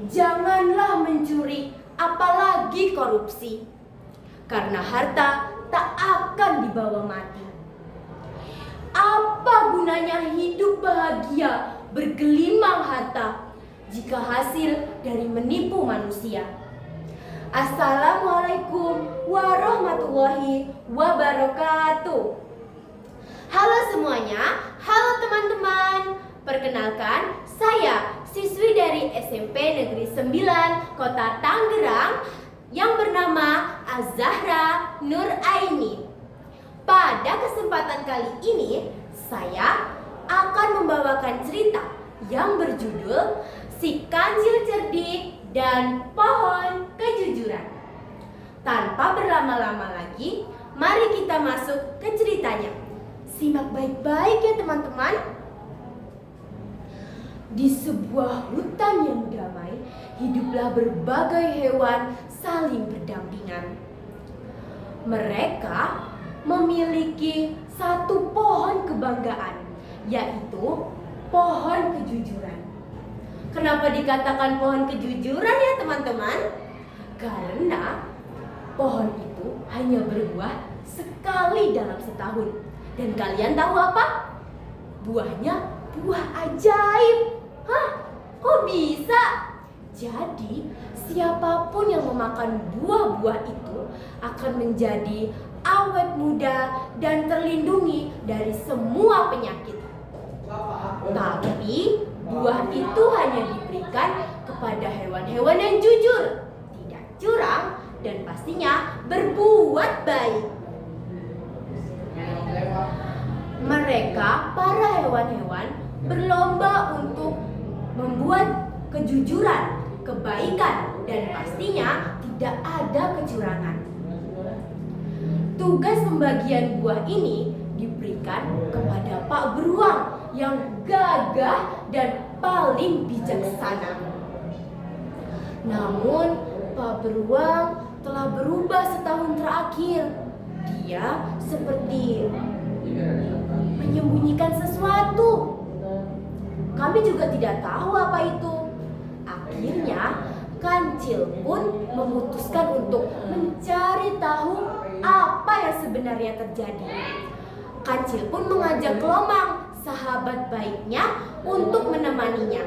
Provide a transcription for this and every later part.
janganlah mencuri, apalagi korupsi. Karena harta tak akan dibawa mati. Apa gunanya hidup bahagia bergelimang harta jika hasil dari menipu manusia? Assalamualaikum warahmatullahi wabarakatuh. Halo semuanya, halo teman-teman. Perkenalkan, saya siswi dari SMP Negeri 9 Kota Tangerang yang bernama Az-Zahra Nur Aini. Pada kesempatan kali ini, saya akan membawakan cerita yang berjudul Si Kancil Cerdik dan Pohon Kejujuran. Tanpa berlama-lama lagi, mari kita masuk ke ceritanya. Simak baik-baik ya teman-teman. Di sebuah hutan yang damai, hiduplah berbagai hewan saling berdampingan. Mereka memiliki satu pohon kebanggaan, yaitu pohon kejujuran. Kenapa dikatakan pohon kejujuran ya teman-teman? Karena pohon itu hanya berbuah sekali dalam setahun. Dan kalian tahu apa? Buahnya buah ajaib. Hah? Kok bisa? Jadi, siapapun yang memakan buah-buah itu akan menjadi awet muda dan terlindungi dari semua penyakit. Tapi, buah itu hanya diberikan kepada hewan-hewan yang jujur, tidak curang, dan pastinya berbuat baik. Mereka, para hewan-hewan, berlomba untuk membuat kejujuran, kebaikan, dan pastinya tidak ada kecurangan. Tugas pembagian buah ini diberikan kepada Pak Beruang yang gagah dan paling bijaksana. Namun, Pak Beruang telah berubah setahun terakhir. Dia seperti menyembunyikan sesuatu. Kami juga tidak tahu apa itu. Akhirnya, Kancil pun memutuskan untuk mencari tahu apa yang sebenarnya terjadi. Kancil pun mengajak Kelomang, sahabat baiknya, untuk menemaninya.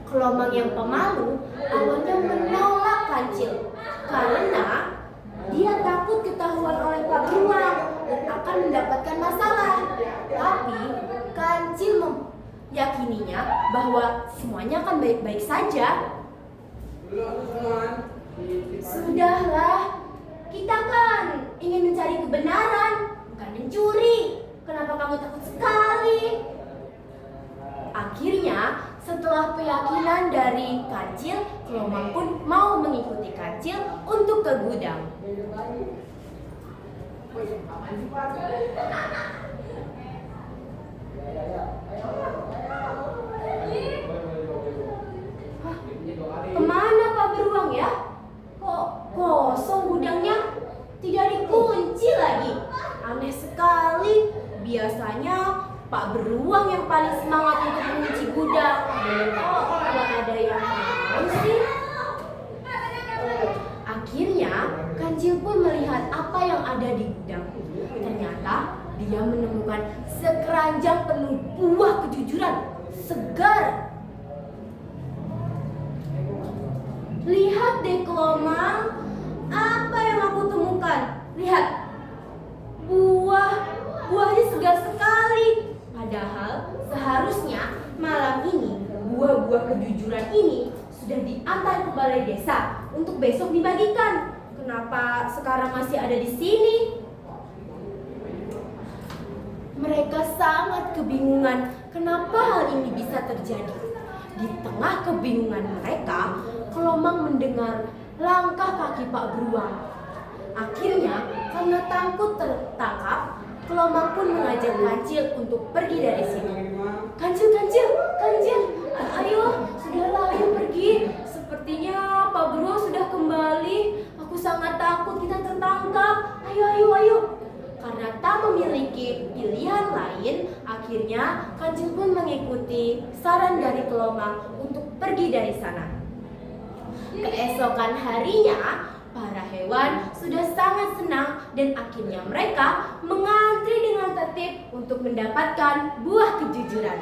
Kelomang yang pemalu awalnya menolak Kancil karena dia takut ketahuan oleh Pak Beruang dan akan mendapatkan masalah. Tapi Kancil meyakininya bahwa semuanya akan baik-baik saja. Sudahlah, kita kan ingin mencari kebenaran, bukan mencuri. Kenapa kamu takut sekali? Akhirnya, setelah keyakinan dari Kancil, Kelomang pun mau mengikuti Kancil untuk ke gudang. Kemana Pak Beruang ya? Kok kosong gudangnya? Tidak dikunci lagi. Aneh sekali. Biasanya Pak Beruang yang paling semangat untuk mengunci gudang. Kok nggak ada yang mau sih? Akhirnya Kancil pun melihat apa yang ada di gudang. Ternyata dia menemukan sekeranjang penuh buah kejujuran segar. Lihat deh Kelomang, apa yang aku temukan? Lihat, buahnya segar sekali. Padahal seharusnya malam ini buah-buah kejujuran ini sudah diantar ke balai desa untuk besok dibagikan. Kenapa sekarang masih ada di sini? Mereka sangat kebingungan kenapa hal ini bisa terjadi. Di tengah kebingungan mereka, Kelomang mendengar langkah kaki Pak Beruang. Akhirnya, karena takut tertangkap, Kelomang pun mengajak Kancil untuk pergi dari sini. Kancil, ayo, sudahlah, ayo pergi. Sepertinya Pak Beruang sudah kembali. Aku sangat takut kita tertangkap. Ayo. Karena tak memiliki pilihan lain, akhirnya Kancil pun mengikuti saran dari Kelomang untuk pergi dari sana. Keesokan harinya, para hewan sudah sangat senang dan akhirnya mereka mengantri dengan tertib untuk mendapatkan buah kejujuran.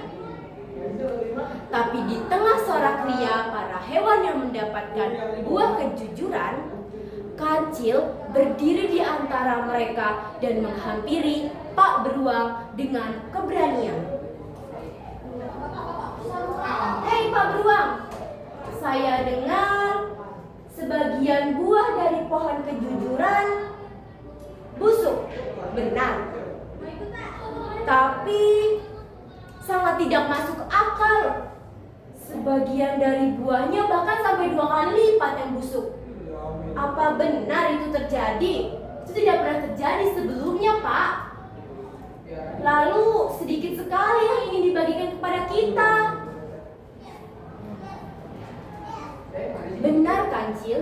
Tapi di tengah sorak ria para hewan yang mendapatkan buah kejujuran, Kancil berdiri di antara mereka dan menghampiri Pak Beruang dengan keberanian. Hei Pak Beruang, saya dengar sebagian buah dari pohon kejujuran busuk, benar? Tapi sangat tidak masuk akal. Sebagian dari buahnya bahkan sampai 2 kali lipat yang busuk. Apa benar itu terjadi? Itu tidak pernah terjadi sebelumnya, Pak. Lalu sedikit sekali yang ingin dibagikan kepada kita. Benar, Kancil.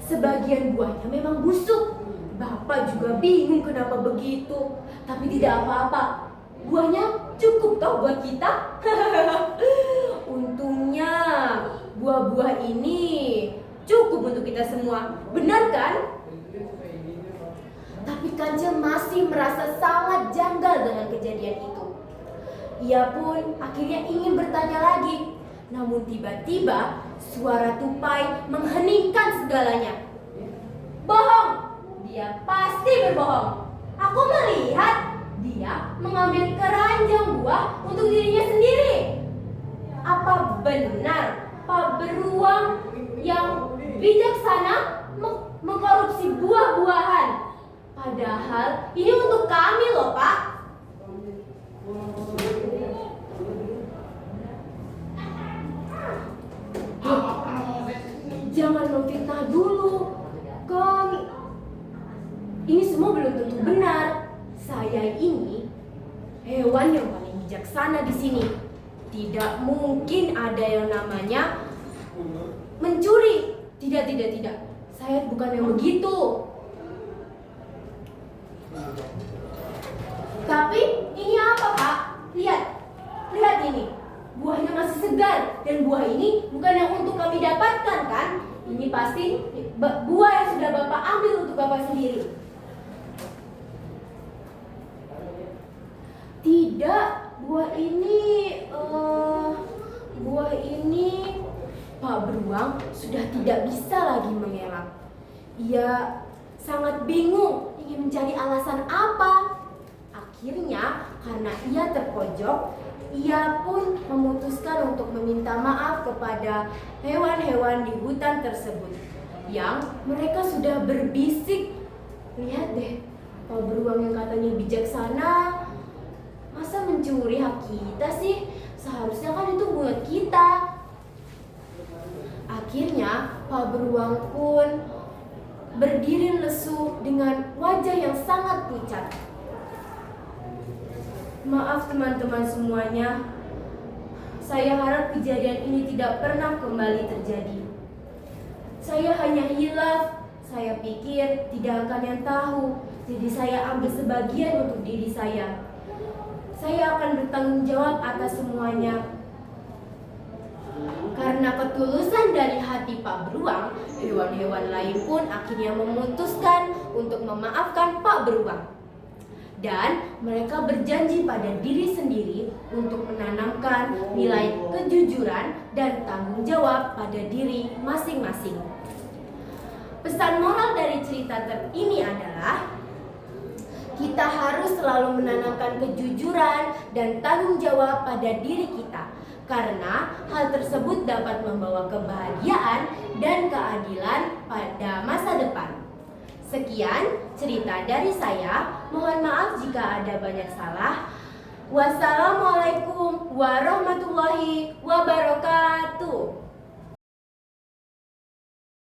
Sebagian buahnya memang busuk. Bapak juga bingung kenapa begitu. Tapi tidak apa-apa. Buahnya cukup toh buat kita. Untungnya buah-buah ini cukup untuk kita semua. Benar kan? Tapi Kancil masih merasa sangat janggal dengan kejadian itu. Ia pun akhirnya ingin bertanya lagi. Namun tiba-tiba suara tupai mengheningkan segalanya. Bohong! Dia pasti berbohong. Aku melihat dia mengambil keranjang buah untuk dirinya sendiri. Apa benar Pak Beruang yang bijaksana mengkorupsi buah-buahan? Padahal ini untuk kami loh, Pak. Jangan memfitnah dulu. Ini semua belum tentu benar. Saya ini hewan yang paling bijaksana di sini. Tidak mungkin ada yang namanya mencuri. Tidak. Saya bukan yang begitu. Tapi ini apa, Pak? Lihat ini. Buahnya masih segar dan buah ini bukan yang untuk kami dapatkan kan? Ini pasti buah yang sudah Bapak ambil untuk Bapak sendiri. Tidak, buah ini Pak Beruang sudah tidak bisa lagi mengelak. Ia sangat bingung ingin mencari alasan apa. Akhirnya karena ia terpojok, ia pun memutuskan untuk meminta maaf kepada hewan-hewan di hutan tersebut yang mereka sudah berbisik. Lihat deh, Pak Beruang yang katanya bijaksana, masa mencuri hak kita sih? Seharusnya kan itu buat kita. Akhirnya Pak Beruang pun berdiri lesu dengan wajah yang sangat pucat. Maaf teman-teman semuanya. Saya harap kejadian ini tidak pernah kembali terjadi. Saya hanya hilaf. Saya pikir tidak akan yang tahu. Jadi saya ambil sebagian untuk diri saya. Saya akan bertanggung jawab atas semuanya. Karena ketulusan dari hati Pak Beruang, hewan-hewan lain pun akhirnya memutuskan untuk memaafkan Pak Beruang. Dan mereka berjanji pada diri sendiri untuk menanamkan nilai kejujuran dan tanggung jawab pada diri masing-masing. Pesan moral dari cerita ini adalah kita harus selalu menanamkan kejujuran dan tanggung jawab pada diri kita, karena hal tersebut dapat membawa kebahagiaan dan keadilan pada masa depan. Sekian cerita dari saya. Mohon maaf jika ada banyak salah. Wassalamualaikum warahmatullahi wabarakatuh.